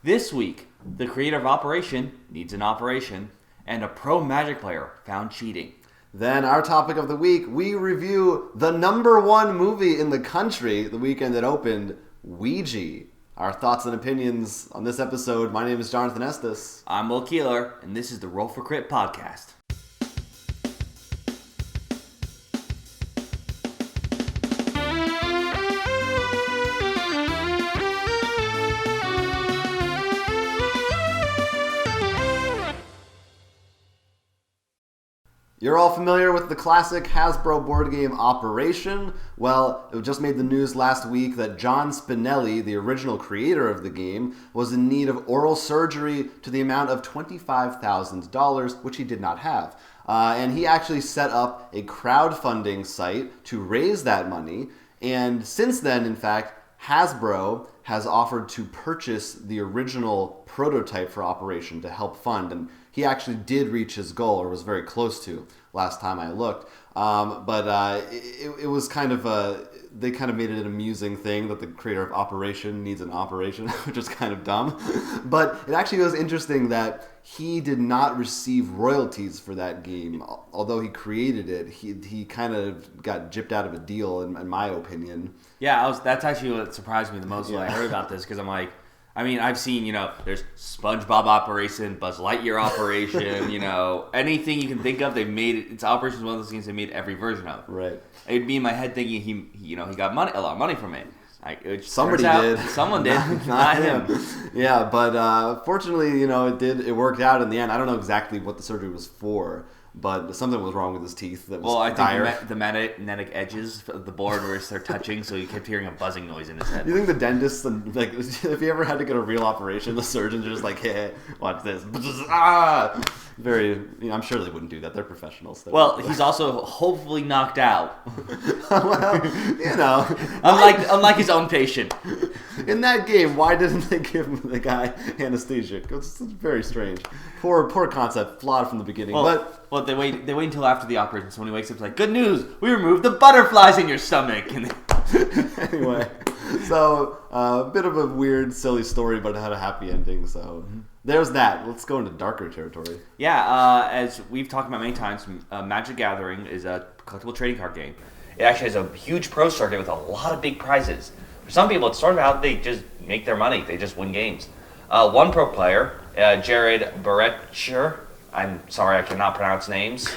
This week, the creator of Operation needs an operation, and a pro Magic player found cheating. Then our topic of the week, we review the #1 movie in the country the weekend it opened, Ouija. Our thoughts and opinions on this episode. My name is Jonathan Estes. I'm Will Keeler, and this is the Roll for Crit podcast. You're all familiar with the classic Hasbro board game Operation. Well, it just made the news last week that John Spinelli, the original creator of the game, was in need of oral surgery to the amount of $25,000, which he did not have. And he actually set up a crowdfunding site to raise that money. And since then, in fact, Hasbro has offered to purchase the original prototype for Operation to help fund, and he actually did reach his goal, or was very close to, last time I looked. But it was kind of they kind of made it an amusing thing that the creator of Operation needs an operation, which is kind of dumb. But it actually was interesting that he did not receive royalties for that game. Although he created it, he kind of got gypped out of a deal, in my opinion. Yeah, that's actually what surprised me the most when I heard about this, because I'm like, I've seen, there's SpongeBob Operation, Buzz Lightyear Operation, anything you can think of, they've made it. It's Operation is one of those things they made every version of. Right. It'd be in my head thinking he got a lot of money from it. Somebody did. Someone did, not him. Yeah, but fortunately, it worked out in the end. I don't know exactly what the surgery was for, but something was wrong with his teeth that was dire. Think the magnetic edges of the board were they're touching, so he kept hearing a buzzing noise in his head. You think the dentist, if he ever had to get a real operation, the surgeons are just like, hey, watch this. I'm sure they wouldn't do that. They're professionals. Well, he's also hopefully knocked out. Well, unlike his own patient. In that game, why didn't they give the guy anesthesia? It's very strange. Poor concept, flawed from the beginning. Well, they wait until after the operation. So when he wakes up, it's like, good news, we removed the butterflies in your stomach. Anyway, so a bit of a weird, silly story, but it had a happy ending. So there's that. Let's go into darker territory. Yeah, as we've talked about many times, Magic Gathering is a collectible trading card game. It actually has a huge pro circuit with a lot of big prizes. For some people, it's sort of how they just make their money. They just win games. One pro player, Jared Baretcher, I'm sorry I cannot pronounce names,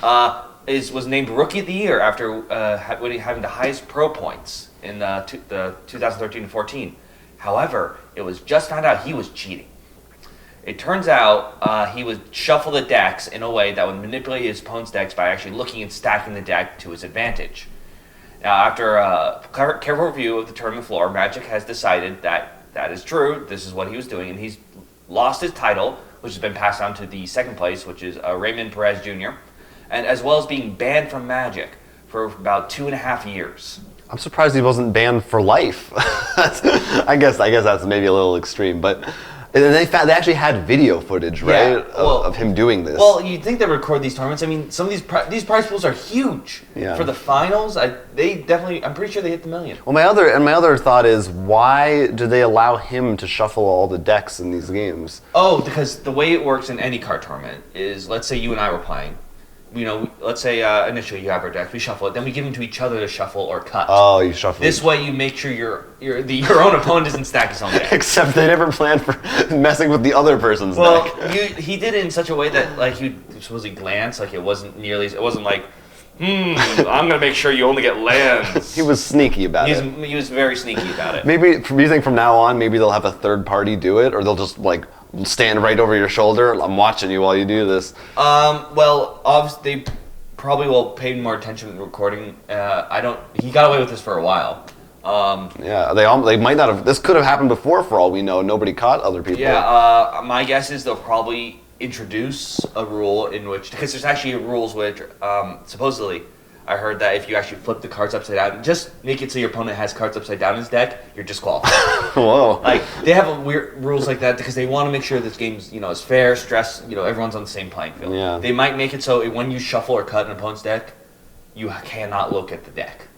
was named Rookie of the Year after having the highest pro points in the 2013-14. However, it was just found out he was cheating. It turns out he would shuffle the decks in a way that would manipulate his opponent's decks by actually looking and stacking the deck to his advantage. Now, after a careful review of the tournament floor, Magic has decided that is true. This is what he was doing, and he's lost his title, which has been passed on to the second place, which is Raymond Perez Jr., and as well as being banned from Magic for about 2.5 years. I'm surprised he wasn't banned for life. I guess that's maybe a little extreme, but they actually had video footage, right, of him doing this. Well, you'd think they record these tournaments. Some of these prize pools are huge. Yeah. For the finals, I'm pretty sure they hit the million. Well, my other thought is, why do they allow him to shuffle all the decks in these games? Oh, because the way it works in any card tournament is, let's say you and I were playing. Let's say initially you have our decks, we shuffle it, then we give them to each other to shuffle or cut. Oh, you shuffle. This way you make sure your own opponent doesn't stack his own deck. Except they never planned for messing with the other person's deck. Well, he did it in such a way that he supposedly glance, it wasn't like, I'm gonna make sure you only get lands. He was sneaky about it. He was very sneaky about it. Maybe from now on, maybe they'll have a third party do it, or they'll just stand right over your shoulder. I'm watching you while you do this. Well, obviously they probably will pay more attention to the recording. He got away with this for a while. They might not have. This could have happened before, for all we know. Nobody caught other people. Yeah. My guess is they'll probably introduce a rule in which, because there's actually rules which supposedly I heard that if you actually flip the cards upside down, just make it so your opponent has cards upside down in his deck, you're disqualified. Whoa. They have weird rules like that because they want to make sure this game's, is fair, stress, everyone's on the same playing field. Yeah. They might make it so when you shuffle or cut an opponent's deck, you cannot look at the deck.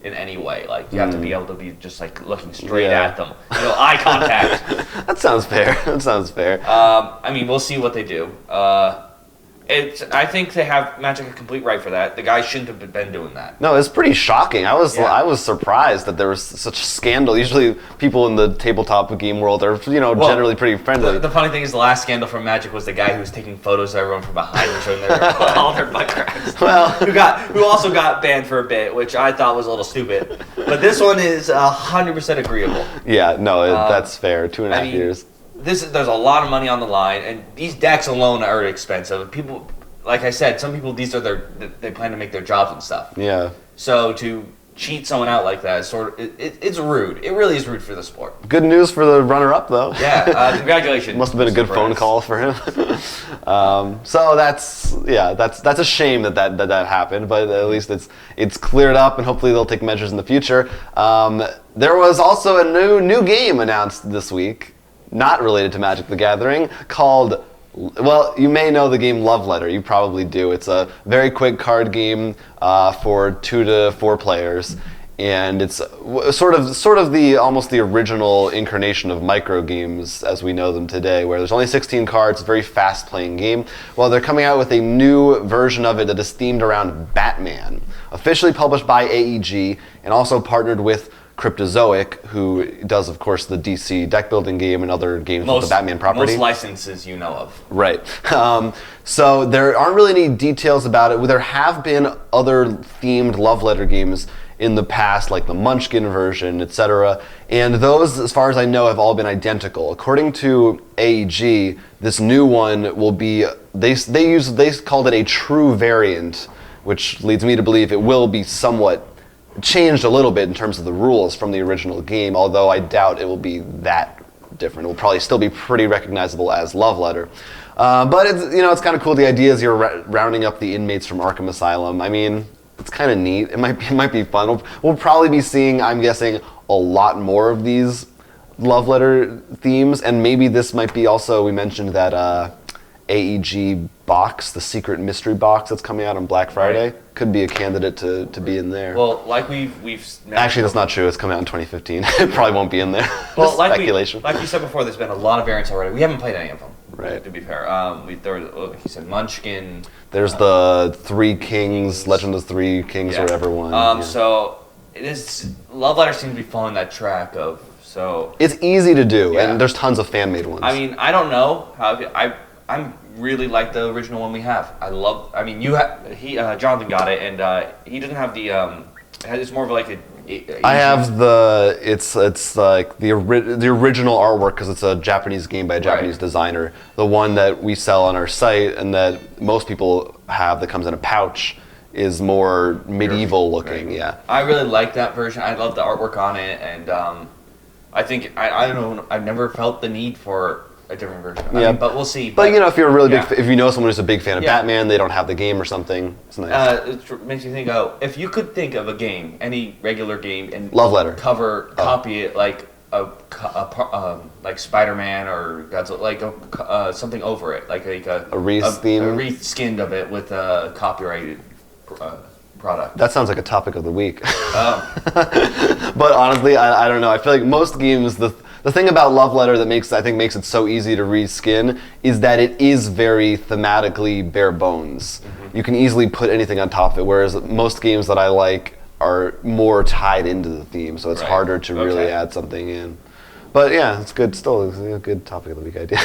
in any way. Like you have to be able to be just like looking straight at them, eye contact. That sounds fair. That sounds fair. I mean, we'll see what they do. I think they have Magic a complete right for that. The guy shouldn't have been doing that. No, it's pretty shocking. I was surprised that there was such a scandal. Usually, people in the tabletop game world are generally pretty friendly. The funny thing is, the last scandal from Magic was the guy who was taking photos of everyone from behind and showing all their butt cracks. Well, who also got banned for a bit, which I thought was a little stupid. But this one is 100% agreeable. Yeah, no, that's fair. 2.5 years. There's a lot of money on the line, and these decks alone are expensive. People, like I said, some people they plan to make their jobs and stuff. Yeah. So to cheat someone out like that is it's rude. It really is rude for the sport. Good news for the runner-up, though. Yeah, congratulations. Must have been a good phone call for him. So that's a shame that happened, but at least it's cleared up, and hopefully they'll take measures in the future. There was also a new game announced this week, not related to Magic the Gathering, called, well, you may know the game Love Letter. You probably do. It's a very quick card game for 2 to 4 players, and it's sort of almost the original incarnation of micro games as we know them today, where there's only 16 cards, a very fast-playing game. Well, they're coming out with a new version of it that is themed around Batman, officially published by AEG, and also partnered with Cryptozoic, who does, of course, the DC deck building game and other games with the Batman property. Most licenses you know of. Right. So there aren't really any details about it. There have been other themed love letter games in the past, like the Munchkin version, etc. And those, as far as I know, have all been identical. According to AEG, this new one will be, they called it a true variant, which leads me to believe it will be somewhat changed a little bit in terms of the rules from the original game, although I doubt it will be that different. It will probably still be pretty recognizable as Love Letter. But it's kind of cool. The idea is you're rounding up the inmates from Arkham Asylum. I mean, it's kind of neat. It might be fun. We'll probably be seeing, I'm guessing, a lot more of these Love Letter themes, and maybe this might be also, we mentioned that AEG box, the secret mystery box that's coming out on Black Friday, could be a candidate to be in there. Well, like we've actually, that's not true. It's coming out in 2015. It probably won't be in there. Well, like speculation. Like you said before, there's been a lot of variants already. We haven't played any of them. Right. To be fair, there was, like you said, Munchkin. There's the Three Kings, Legend of Three Kings, or whatever one. So it is. Love Letter seems to be following that track of so. It's easy to do, and there's tons of fan-made ones. I mean, I don't know how. I'm really like the original one we have. Jonathan got it, and he doesn't have the. It's more of like a. I have it's like the original artwork because it's a Japanese game by a Japanese designer. The one that we sell on our site and that most people have that comes in a pouch is more medieval looking. Right. Yeah. I really like that version. I love the artwork on it, and I think I don't know. I've never felt the need for a different version. I mean, but we'll see. But if you're a really big, if you know someone who's a big fan of Batman, they don't have the game or something. It's nice. It makes me think. If you could think of a game, any regular game, and Love Letter copy it like like Spider-Man or Godzilla, like something over it, like a wreath theme, a wreath skinned of it with a copyrighted product. That sounds like a topic of the week. But honestly, I don't know. I feel like most games, the thing about Love Letter that makes it so easy to reskin is that it is very thematically bare bones. Mm-hmm. You can easily put anything on top of it, whereas most games that I like are more tied into the theme, so it's harder to really add something in. But yeah, it's good. Still, it's a good topic of the week idea.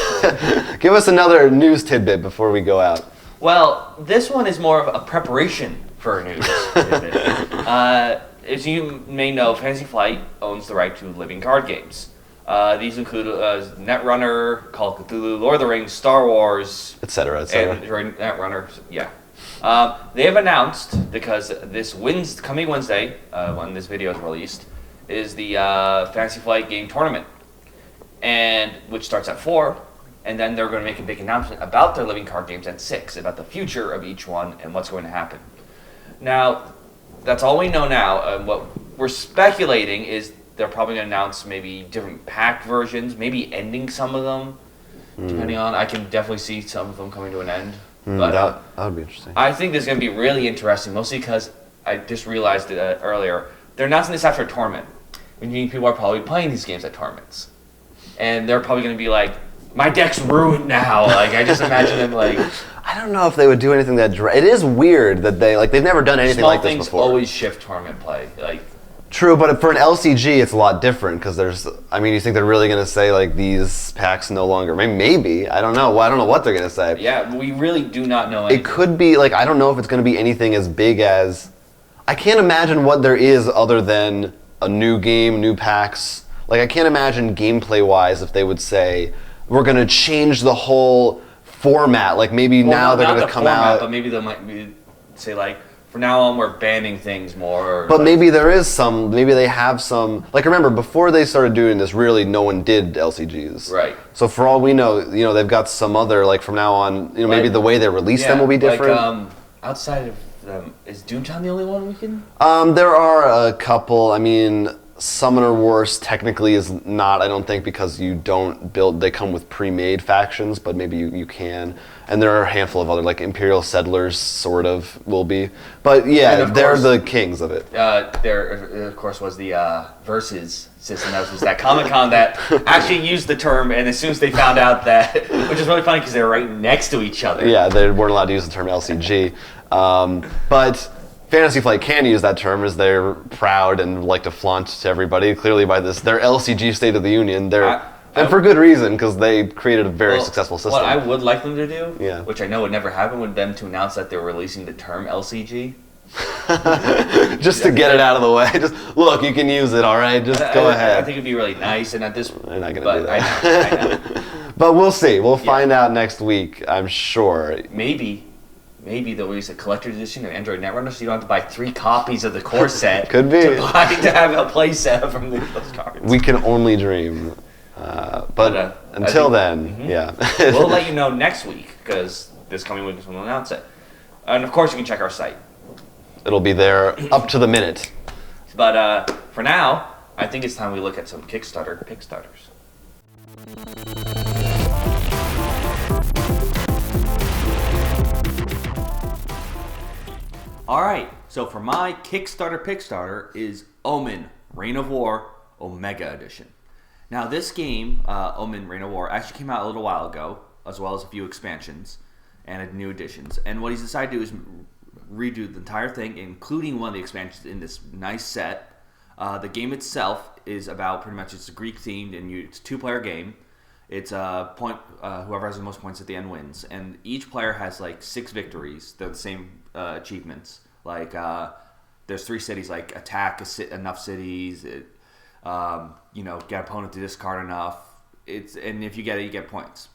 Give us another news tidbit before we go out. Well, this one is more of a preparation for a news tidbit. As you may know, Fantasy Flight owns the right to living card games. These include Netrunner, Call of Cthulhu, Lord of the Rings, Star Wars, etc. And Netrunner, yeah. They have announced, because this coming Wednesday, when this video is released, is the Fantasy Flight game tournament, and which starts at 4, and then they're going to make a big announcement about their living card games at 6, about the future of each one and what's going to happen. Now, that's all we know now. What we're speculating is they're probably going to announce maybe different pack versions, maybe ending some of them, depending on. I can definitely see some of them coming to an end. But that would be interesting. I think this is going to be really interesting, mostly because I just realized it earlier. they're announcing this after a tournament. Meaning people are probably playing these games at tournaments. And they're probably going to be like, my deck's ruined now. Like, I just imagine them like... I don't know if they would do anything that... It is weird that they've never done anything like this before. Small things always shift tournament play. Like... True, but for an LCG, it's a lot different because you think they're really going to say, like, these packs no longer... Maybe. I don't know. Well, I don't know what they're going to say. Yeah, we really do not know anything. It could be, like, I don't know if it's going to be anything as big as... I can't imagine what there is other than a new game, new packs. Like, I can't imagine gameplay-wise if they would say, we're going to change the whole format. Like, maybe now they're going to come out... But maybe they might say, like, from now on we're banning things more. But maybe there is some... Maybe they have some... Like, remember, before they started doing this, really, no one did LCGs. Right. So for all we know, they've got some other... Like, from now on, maybe the way they release them will be different. Like, outside of them, is Doomtown the only one we can... There are a couple. I mean... Summoner Wars technically is not, I don't think, because you don't build, they come with pre-made factions, but maybe you can. And there are a handful of other, like Imperial Settlers sort of will be. But yeah, they're the kings of it. There, of course, was the Versus system. That was that Comic-Con that actually used the term, and as soon as they found out that, which is really funny because they were right next to each other. Yeah, they weren't allowed to use the term LCG. But... Fantasy Flight can use that term as they're proud and like to flaunt to everybody. Clearly by their LCG State of the Union. And for good reason, because they created a very successful system. What I would like them to do, yeah. which I know would never happen, would them to announce that they're releasing the term LCG. Just to get it out of the way. Just, look, you can use it, all right? Just go ahead. I think it'd be really nice, and at this... They're not going to do that. I know. But we'll see. We'll find out next week, I'm sure. Maybe they'll release a collector's edition of Android Netrunner, so you don't have to buy 3 copies of the core set. Could be. To have a play set from those cards. We can only dream. But until then, yeah. We'll let you know next week, because this coming week we'll announce it. And of course, you can check our site. It'll be there up to the minute. But for now, I think it's time we look at some Kickstarter Pickstarters. Alright, so for my Kickstarter Pickstarter is Omen, Reign of War, Omega Edition. Now this game, Omen, Reign of War, actually came out a little while ago, as well as a few expansions and new additions. And what he's decided to do is redo the entire thing, including one of the expansions in this nice set. The game itself is about, pretty much, it's Greek themed, and it's a 2-player game. It's whoever has the most points at the end wins, and each player has like 6 victories. They're the same achievements. Like there's 3 cities, like attack enough cities, get opponent to discard enough. And if you get it, you get points.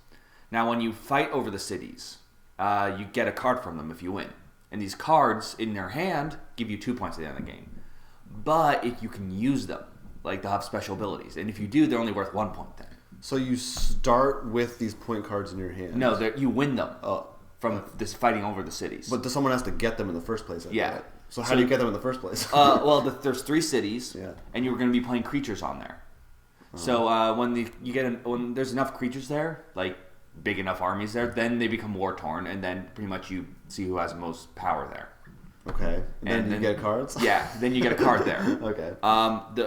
Now, when you fight over the cities, you get a card from them if you win, and these cards in their hand give you 2 points at the end of the game. But if you can use them, like they'll have special abilities, and if you do, they're only worth 1 point then. So you start with these point cards in your hand? No, you win them from this fighting over the cities. But someone has to get them in the first place. Yeah. So how do you get them in the first place? There's 3 cities, and you're going to be playing creatures on there. So when there's enough creatures there, like big enough armies there, then they become war torn, and then pretty much you see who has the most power there. Okay. And then you get cards? Yeah, then you get a card there. Okay.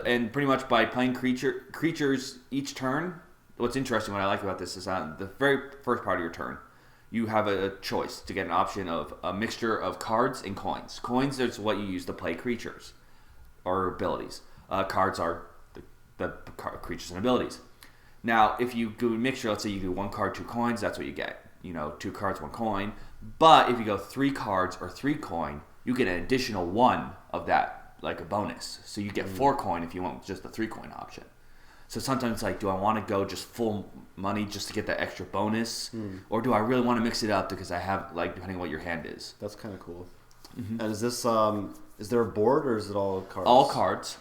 And pretty much by playing creatures each turn. What's interesting, what I like about this is on the very first part of your turn, you have a choice to get an option of a mixture of cards and coins. Coins is what you use to play creatures or abilities. Cards are the creatures and abilities. Now, if you do a mixture, let's say you do 1 card, 2 coins, that's what you get. 2 cards, 1 coin. But if you go 3 cards or 3 coin, you get an additional 1 of that, like a bonus. So you get 4 coin if you want just the 3 coin option. So sometimes it's like, do I want to go just full money just to get that extra bonus? Or do I really want to mix it up because I have, like, depending on what your hand is? That's kind of cool. Mm-hmm. And is this, is there a board or is it all cards? All cards.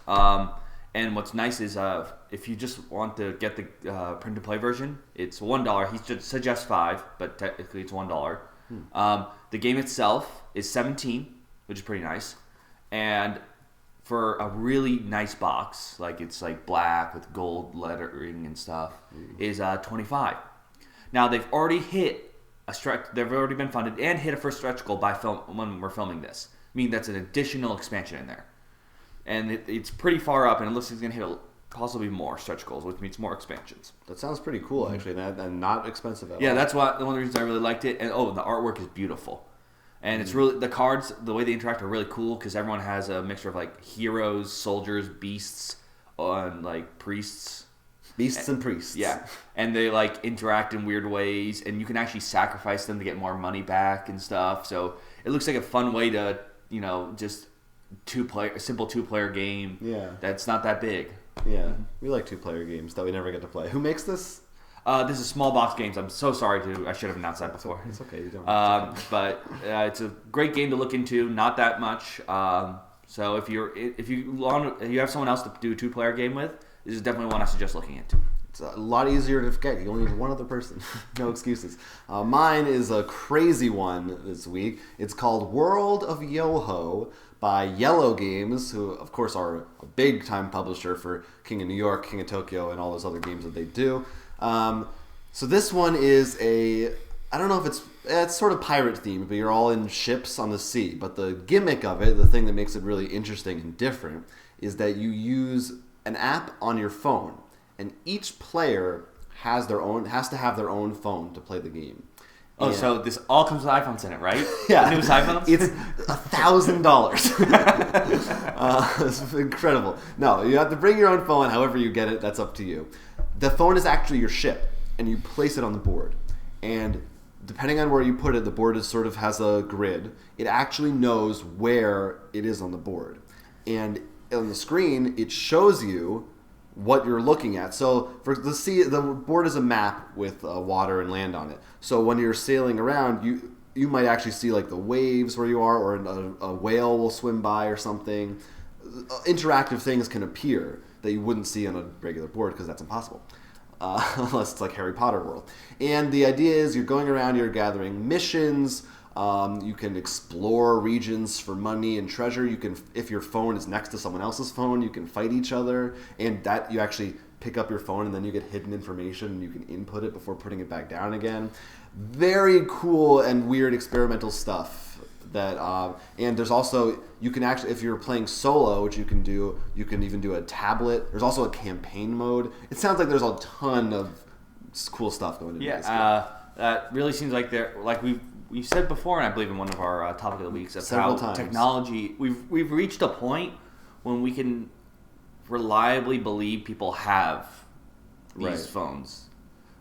And what's nice is if you just want to get the print-to-play version, it's $1. He suggests $5, but technically it's $1. The game itself is $17, which is pretty nice. And for a really nice box, like it's like black with gold lettering and stuff, is $25. Now they've already hit a stretch. They've already been funded and hit a first stretch goal when we're filming this. I mean, that's an additional expansion in there. and it's pretty far up, and it looks like it's gonna hit possibly more stretch goals, which means more expansions. That sounds pretty cool, actually, and not expensive at all. Yeah, that's one of the reasons I really liked it. And the artwork is beautiful, and it's really the cards. The way they interact are really cool because everyone has a mixture of like heroes, soldiers, beasts, and like priests. Beasts and priests. Yeah, and they like interact in weird ways, and you can actually sacrifice them to get more money back and stuff. So it looks like a fun way to just a simple two-player game. Yeah, that's not that big. Yeah, we like two-player games that we never get to play. Who makes this? This is Small Box Games. I'm so sorry I should have announced that before. It's okay, you don't. But it's a great game to look into. Not that much. So if you have someone else to do a two-player game with, this is definitely one I suggest looking into. It's a lot easier to forget. You only need one other person. No excuses. Mine is a crazy one this week. It's called World of Yoho by Yellow Games, who, of course, are a big-time publisher for King of New York, King of Tokyo, and all those other games that they do. So this one is I don't know if it's sort of pirate themed, but you're all in ships on the sea. But the gimmick of it, the thing that makes it really interesting and different, is that you use an app on your phone, and each player has to have their own phone to play the game. Oh, yeah. So this all comes with iPhones in it, right? Yeah. The newest iPhones? It's $1,000. It's incredible. No, you have to bring your own phone. However you get it, that's up to you. The phone is actually your ship, and you place it on the board. And depending on where you put it, the board sort of has a grid. It actually knows where it is on the board. And on the screen, it shows you what you're looking at. So for the sea, the board is a map with water and land on it. So when you're sailing around, you might actually see like the waves where you are, or a whale will swim by or something. Interactive things can appear that you wouldn't see on a regular board because that's impossible. Unless it's like Harry Potter world. And the idea is you're going around, you're gathering missions. You can explore regions for money and treasure. You can, if your phone is next to someone else's phone, you can fight each other, and that you actually pick up your phone and then you get hidden information and you can input it before putting it back down again. Very cool and weird experimental stuff. And there's also, you can actually, if you're playing solo, which you can even do a tablet. There's also a campaign mode. It sounds like there's a ton of cool stuff going into this game. That really seems like we've said before, and I believe in one of our topic of the weeks, of Several how times. technology, we've reached a point when we can reliably believe people have these phones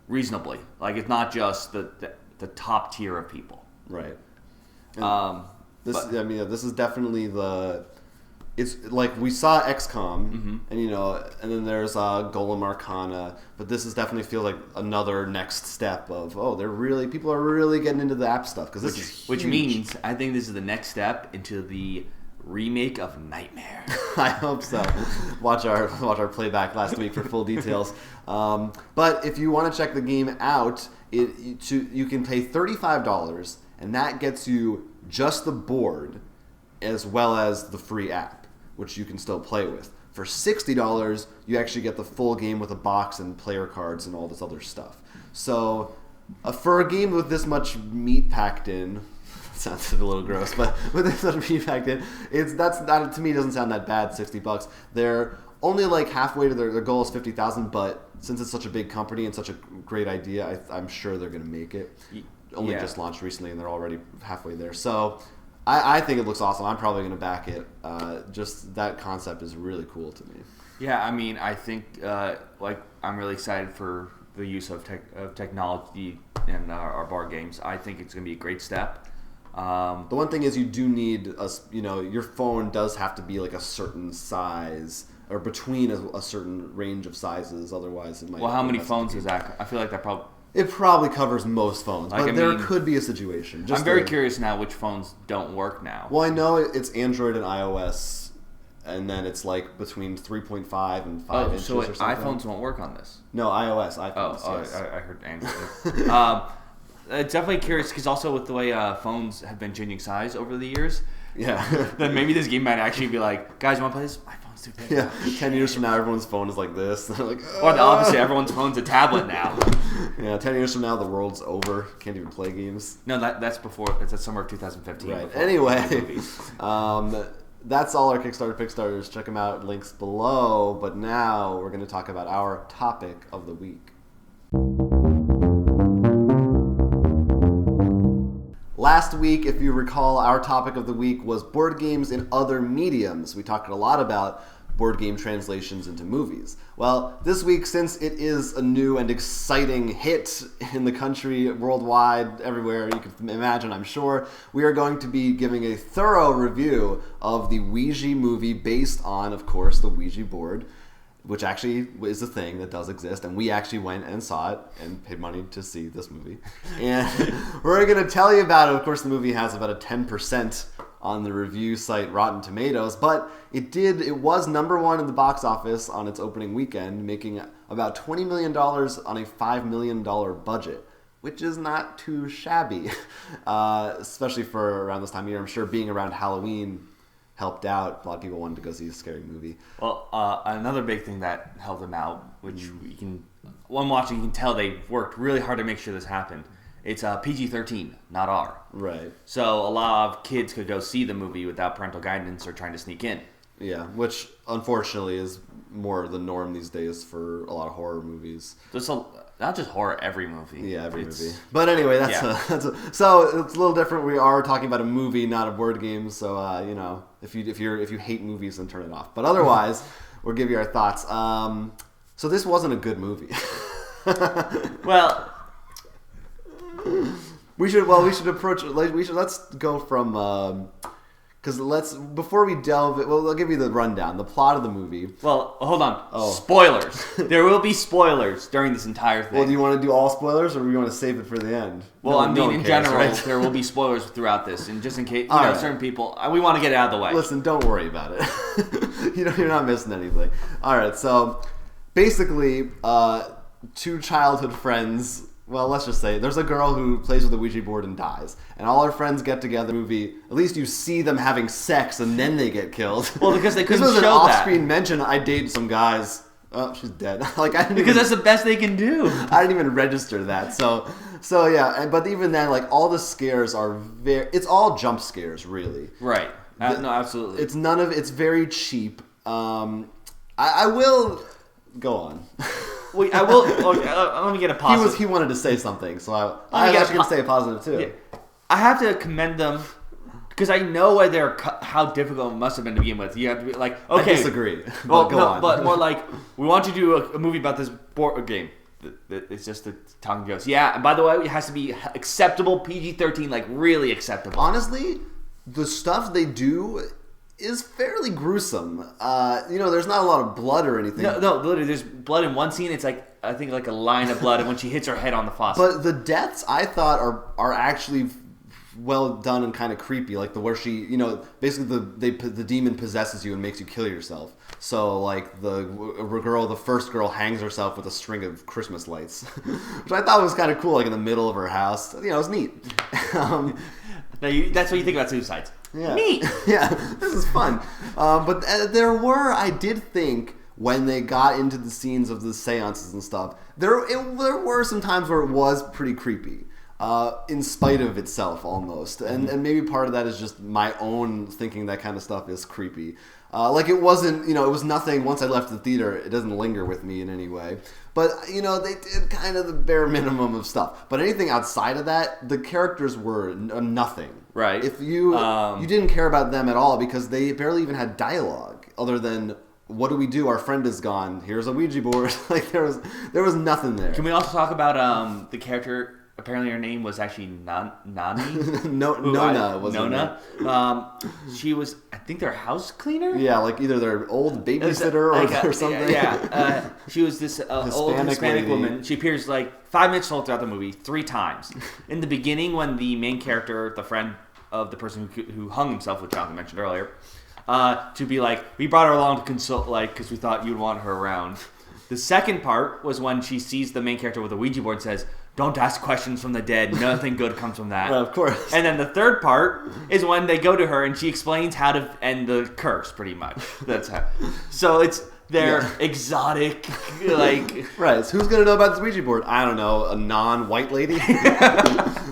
reasonably. Like, it's not just the top tier of people. Right. And, this is definitely it's like we saw XCOM, and then there's Golem Arcana, but this is definitely feels like another next step of people are really getting into the app stuff, because this is huge. Which means I think this is the next step into the remake of Nightmare. I hope so. Watch our playback last week for full details. But if you want to check the game out, you can pay $35, and that gets you just the board as well as the free app, which you can still play with. For $60, you actually get the full game with a box and player cards and all this other stuff. So for a game with this much meat packed in, sounds a little gross, but with this much meat packed in, that to me doesn't sound that bad. $60. They're only like halfway to their goal is 50,000, but since it's such a big company and such a great idea, I'm sure they're going to make it. Only just launched recently, and they're already halfway there. So I think it looks awesome. I'm probably going to back it. Just that concept is really cool to me. Yeah, I mean, I think I'm really excited for the use of technology in our board games. I think it's going to be a great step. The one thing is you do need your phone does have to be like a certain size or between a certain range of sizes. Otherwise, it might. Well, how many phones is that? I feel like that probably. It probably covers most phones, but there could be a situation. I'm very curious now which phones don't work now. Well, I know it's Android and iOS, and then it's like between 3.5 and 5 inches or something. So iPhones won't work on this? No, iPhones, yes. I heard Android. Definitely curious, because also with the way phones have been changing size over the years, then maybe this game might actually be like, guys, you want to play this? My phone's too big. Yeah, 10 years from now, everyone's phone is like this. They're like, or the opposite, everyone's phone's a tablet now. Yeah, 10 years from now, the world's over. Can't even play games. No, that's before. It's the summer of 2015. Right. Anyway, that's all our Kickstarter Pickstarters. Check them out, links below. But now we're going to talk about our topic of the week. Last week, if you recall, our topic of the week was board games in other mediums. We talked a lot about board game translations into movies. Well, this week, since it is a new and exciting hit in the country, worldwide, everywhere you can imagine, I'm sure, we are going to be giving a thorough review of the Ouija movie based on, of course, the Ouija board, which actually is a thing that does exist, and we actually went and saw it and paid money to see this movie. And we're going to tell you about it. Of course, the movie has about a 10% on the review site Rotten Tomatoes, but it was number one in the box office on its opening weekend, making about $20 million on a $5 million budget, which is not too shabby, especially for around this time of year. I'm sure being around Halloween helped out. A lot of people wanted to go see a scary movie. Well, another big thing that helped them out, which one watching, you can tell they worked really hard to make sure this happened. It's PG-13, not R. Right. So a lot of kids could go see the movie without parental guidance or trying to sneak in. Yeah, which unfortunately is more the norm these days for a lot of horror movies. Not just horror, every movie. Yeah, every movie. But anyway, so it's a little different. We are talking about a movie, not a board game. So if you hate movies, then turn it off. But otherwise, we'll give you our thoughts. So this wasn't a good movie. Well, let's go from before we delve. Well, I'll give you the rundown, the plot of the movie. Well, hold on. Spoilers. There will be spoilers during this entire thing. Well, do you want to do all spoilers, or do you want to save it for the end? Well, in general, right? There will be spoilers throughout this, and just in case certain people, we want to get it out of the way. Listen, don't worry about it. You're not missing anything. All right, so basically, two childhood friends. Well, let's just say there's a girl who plays with a Ouija board and dies, and all her friends get together. Movie, at least you see them having sex, and then they get killed. Well, because they couldn't show that. This was an off-screen mention. I dated some guys. Oh, she's dead. That's the best they can do. I didn't even register that. So yeah. But even then, all the scares are it's all jump scares, really. Right. No, absolutely. It's very cheap. I will go on. Wait, I will. Let me get a positive. He wanted to say something, so I was actually going to say a positive too. Yeah. I have to commend them because I know how difficult it must have been to begin with. You have to be like, okay. I disagree. Well, go on. But more like, we want you to do a movie about this board game. It's just the tongue goes. Yeah, and by the way, it has to be acceptable PG-13, really acceptable. Honestly, the stuff they do is fairly gruesome. There's not a lot of blood or anything. No, literally, there's blood in one scene. It's I think a line of blood, and when she hits her head on the faucet. But the deaths, I thought, are actually well done and kind of creepy. Like where she, basically the demon possesses you and makes you kill yourself. So the first girl hangs herself with a string of Christmas lights, which I thought was kind of cool. In the middle of her house, it was neat. That's what you think about suicides. Yeah. Neat. Yeah, this is fun. But I did think when they got into the scenes of the seances and stuff, there were some times where it was pretty creepy, in spite of itself almost. And maybe part of that is just my own thinking that kind of stuff is creepy. It wasn't, it was nothing. Once I left the theater, it doesn't linger with me in any way. But, they did kind of the bare minimum of stuff. But anything outside of that, the characters were nothing. Right. If you didn't care about them at all because they barely even had dialogue other than, what do we do? Our friend is gone. Here's a Ouija board. There was nothing there. Can we also talk about the character? Apparently her name was actually Nani. Nona was Nona. She was, I think, their house cleaner. Yeah, either their old babysitter or something. Yeah, she was this old Hispanic woman. She appears 5 minutes total throughout the movie, 3 times. In the beginning, when the main character, the friend of the person who hung himself, which Jonathan mentioned earlier, to be we brought her along to consult, because we thought you'd want her around. The second part was when she sees the main character with a Ouija board and says, "Don't ask questions from the dead. Nothing good comes from that." Well, of course. And then the third part is when they go to her and she explains how to end the curse, pretty much. That's how. So it's their exotic, Right. So who's going to know about this Ouija board? I don't know. A non-white lady?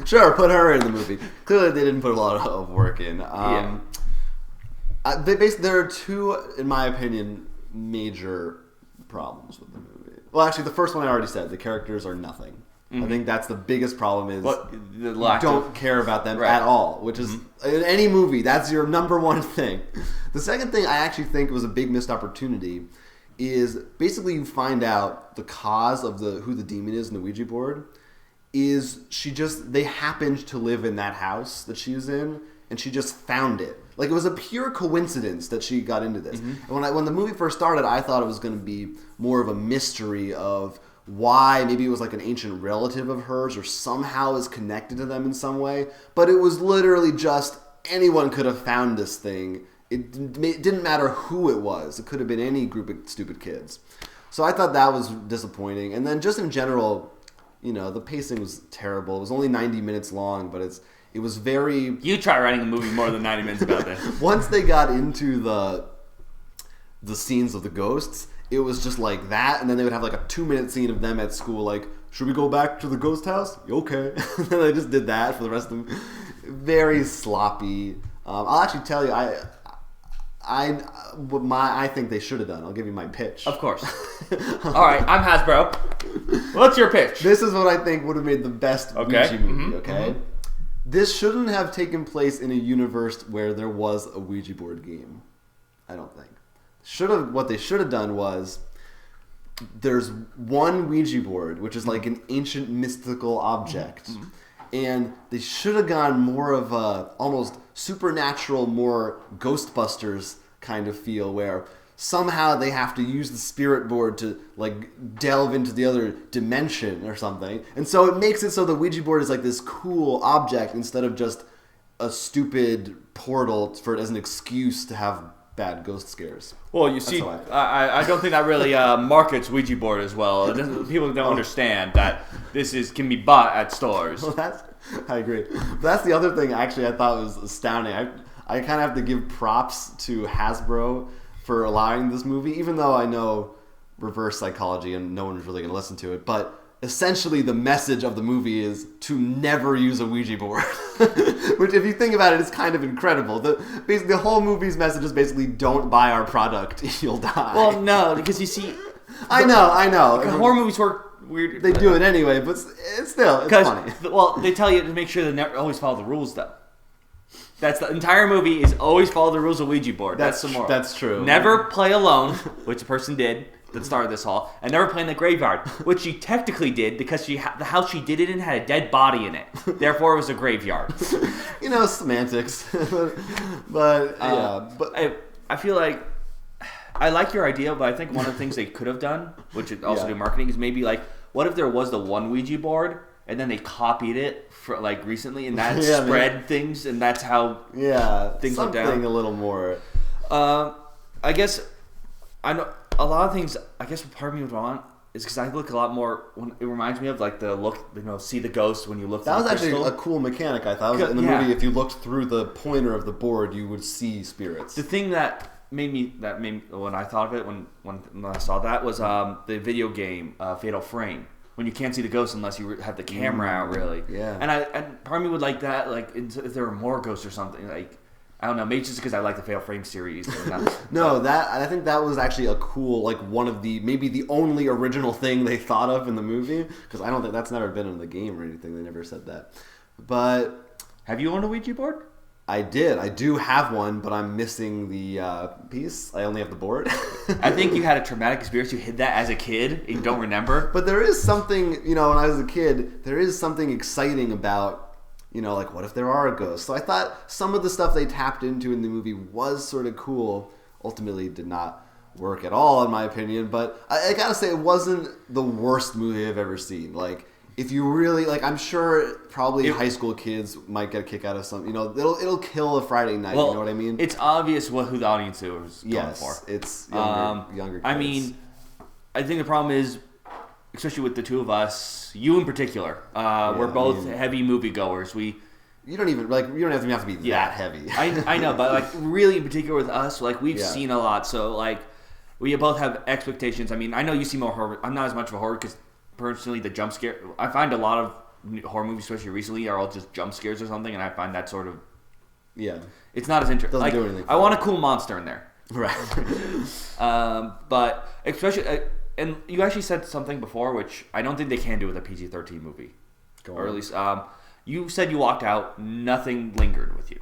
Sure, put her in the movie. Clearly they didn't put a lot of work in. There are two, in my opinion, major problems with the movie. Well, actually, the first one I already said. The characters are nothing. I think that's the biggest problem is you don't care about them at all, which is, in any movie, that's your number one thing. The second thing I actually think was a big missed opportunity is basically you find out the cause of who the demon is in the Ouija board is they happened to live in that house that she was in, and she just found it. Like, it was a pure coincidence that she got into this. And when the movie first started, I thought it was going to be more of a mystery of why. Maybe it was like an ancient relative of hers or somehow is connected to them in some way. But it was literally just anyone could have found this thing. It didn't matter who it was. It could have been any group of stupid kids. So I thought that was disappointing. And then just in general, the pacing was terrible. It was only 90 minutes long, but it was very... You try writing a movie more than 90 minutes about this. Once they got into the scenes of the ghosts, it was just like that, and then they would have like a 2-minute scene of them at school, like, should we go back to the ghost house? Okay. And then they just did that for the rest of them. Very sloppy. I'll actually tell you, I think they should have done. I'll give you my pitch. Of course. All right, I'm Hasbro. What's your pitch? This is what I think would have made the best Ouija movie, okay? This shouldn't have taken place in a universe where there was a Ouija board game. I don't think. What they should have done was there's one Ouija board, which is like an ancient mystical object. And they should have gone more of a almost supernatural, more Ghostbusters kind of feel where somehow they have to use the spirit board to like delve into the other dimension or something. And so it makes it so the Ouija board is like this cool object instead of just a stupid portal as an excuse to have bad ghost scares. Well, you see, I don't think that really markets Ouija board as well. People don't understand that can be bought at stores. Well, I agree. But that's the other thing actually I thought was astounding. I kind of have to give props to Hasbro for allowing this movie, even though I know reverse psychology and no one's really going to listen to it. But essentially the message of the movie is to never use a Ouija board. Which, if you think about it, is kind of incredible. The whole movie's message is basically, don't buy our product, you'll die. Well, no, because you see... I know. Horror movies work weird. They do it anyway, but it's funny. Well, they tell you to make sure they never always follow the rules, though. That's the entire movie is always follow the rules of Ouija board. That's the moral. That's true. Never play alone, which a person did that started this all, and never play in the graveyard, which she technically did because the house she did it in had a dead body in it. Therefore, it was a graveyard. Semantics. but I feel like I like your idea, but I think one of the things they could have done, which is also do marketing, is maybe like, what if there was the one Ouija board and then they copied it for like recently, and that spread things, and that's how things went down. Something a little more. I guess I know a lot of things. I guess what part of me would want is because I look a lot more. It reminds me of like the look, see the ghost when you look. That through was the actually crystal. a cool mechanic. I thought in the movie, if you looked through the pointer of the board, you would see spirits. The thing that made me when I thought of it when I saw that was the video game Fatal Frame. When you can't see the ghost unless you have the camera out, really. Yeah. And part of me would like that, like if there were more ghosts or something. Like I don't know, maybe just because I like the Fatal Frame series. I think that was actually a cool, like one of maybe the only original thing they thought of in the movie, because I don't think that's never been in the game or anything. They never said that. But have you owned a Ouija board? I did. I do have one, but I'm missing the piece. I only have the board. I think you had a traumatic experience. You hid that as a kid and you don't remember. But there is something, when I was a kid, there is something exciting about, like what if there are ghosts? So I thought some of the stuff they tapped into in the movie was sort of cool. Ultimately did not work at all, in my opinion. But I gotta say, it wasn't the worst movie I've ever seen. Like, if you really I'm sure probably high school kids might get a kick out of some. It'll kill a Friday night. Well, you know what I mean? It's obvious who the audience is going for. It's younger kids. I mean, I think the problem is, especially with the two of us, you in particular, we're both heavy moviegoers. You don't even you don't have to be that heavy. I know, but really in particular with us, we've seen a lot, so we both have expectations. I mean, I know you see more horror. I'm not as much of a horror because. Personally, the jump scare, I find a lot of horror movies, especially recently, are all just jump scares or something, and I find that sort of Yeah. It's not as interesting. Doesn't do anything. I want a cool monster in there. Right. But especially, and you actually said something before, which I don't think they can do with a PG-13 movie. Or at least, you said you walked out, nothing lingered with you.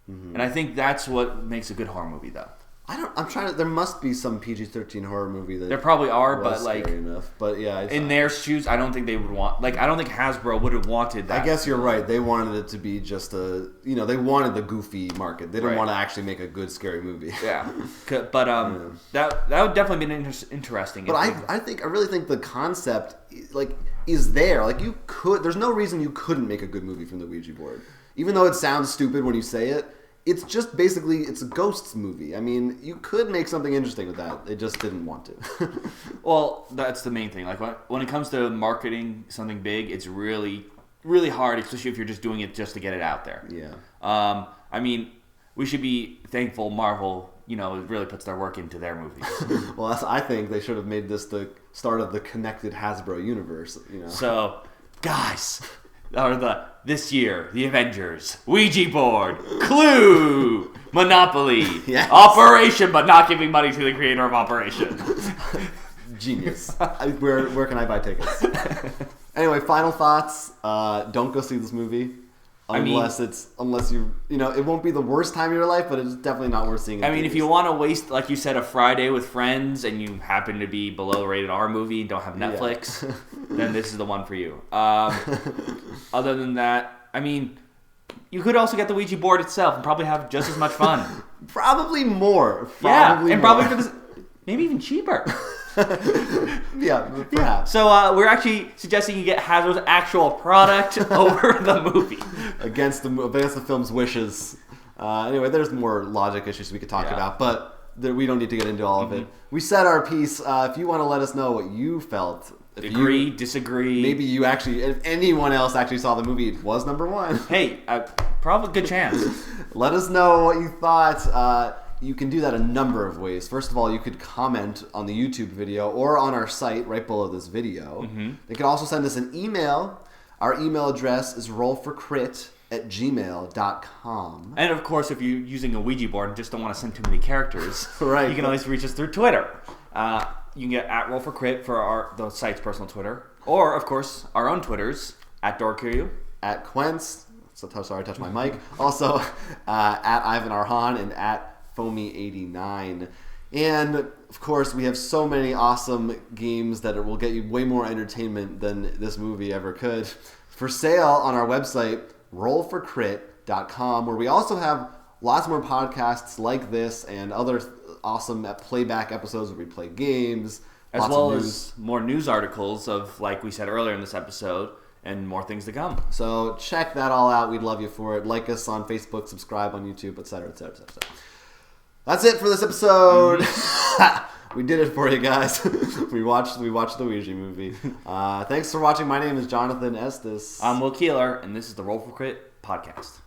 Mm-hmm. And I think that's what makes a good horror movie, though. There must be some PG-13 horror movie that there probably are, but like enough. But yeah, in their shoes, I don't think they would want. Like, I don't think Hasbro would have wanted that. I guess you're right. They wanted it to be just they wanted the goofy market. They didn't want to actually make a good scary movie. Yeah, but that would definitely be interesting. But I really think the concept is there. Like there's no reason you couldn't make a good movie from the Ouija board, even though it sounds stupid when you say it. It's just basically, it's a ghosts movie. I mean, you could make something interesting with that. They just didn't want to. Well, that's the main thing. Like, when it comes to marketing something big, it's really, really hard, especially if you're just doing it just to get it out there. Yeah. I mean, we should be thankful Marvel, really puts their work into their movies. Well, I think they should have made this the start of the connected Hasbro universe, So, guys... This year, the Avengers, Ouija board, Clue, Monopoly, yes. Operation, but not giving money to the creator of Operation. Genius. Where can I buy tickets? Anyway, final thoughts. Don't go see this movie. Unless you it won't be the worst time of your life, but it's definitely not worth seeing. If you want to waste, like you said, a Friday with friends, and you happen to be below rated R movie and don't have Netflix, then this is the one for you. Other than that, you could also get the Ouija board itself and probably have just as much fun. Probably more. Probably maybe even cheaper. Yeah, perhaps. So we're actually suggesting you get Hasbro's actual product over the movie against the film's wishes. Anyway, there's more logic issues we could talk about, but we don't need to get into all of it. We said our piece. If you want to let us know what you felt, disagree, maybe you actually, if anyone else actually saw the movie, it was number one. Hey, probably good chance. Let us know what you thought. You can do that a number of ways. First of all, you could comment on the YouTube video or on our site right below this video. Mm-hmm. You can also send us an email. Our email address is rollforcrit@gmail.com. And of course, if you're using a Ouija board and just don't want to send too many characters, right, you can always reach us through Twitter. You can get @rollforcrit for the site's personal Twitter. Or, of course, our own Twitters, @Dorkiryu, @Quentz. Sorry, I touched my mic. Also, @IvanArhan and @Foamy89. And, of course, we have so many awesome games that will get you way more entertainment than this movie ever could. For sale on our website, rollforcrit.com, where we also have lots more podcasts like this and other awesome playback episodes where we play games. As well as more news articles of, like we said earlier in this episode, and more things to come. So check that all out. We'd love you for it. Like us on Facebook, subscribe on YouTube, etc., etc., etc. That's it for this episode. We did it for you guys. we watched the Ouija movie. Thanks for watching. My name is Jonathan Estes. I'm Will Keeler, and this is the Roll for Crit podcast.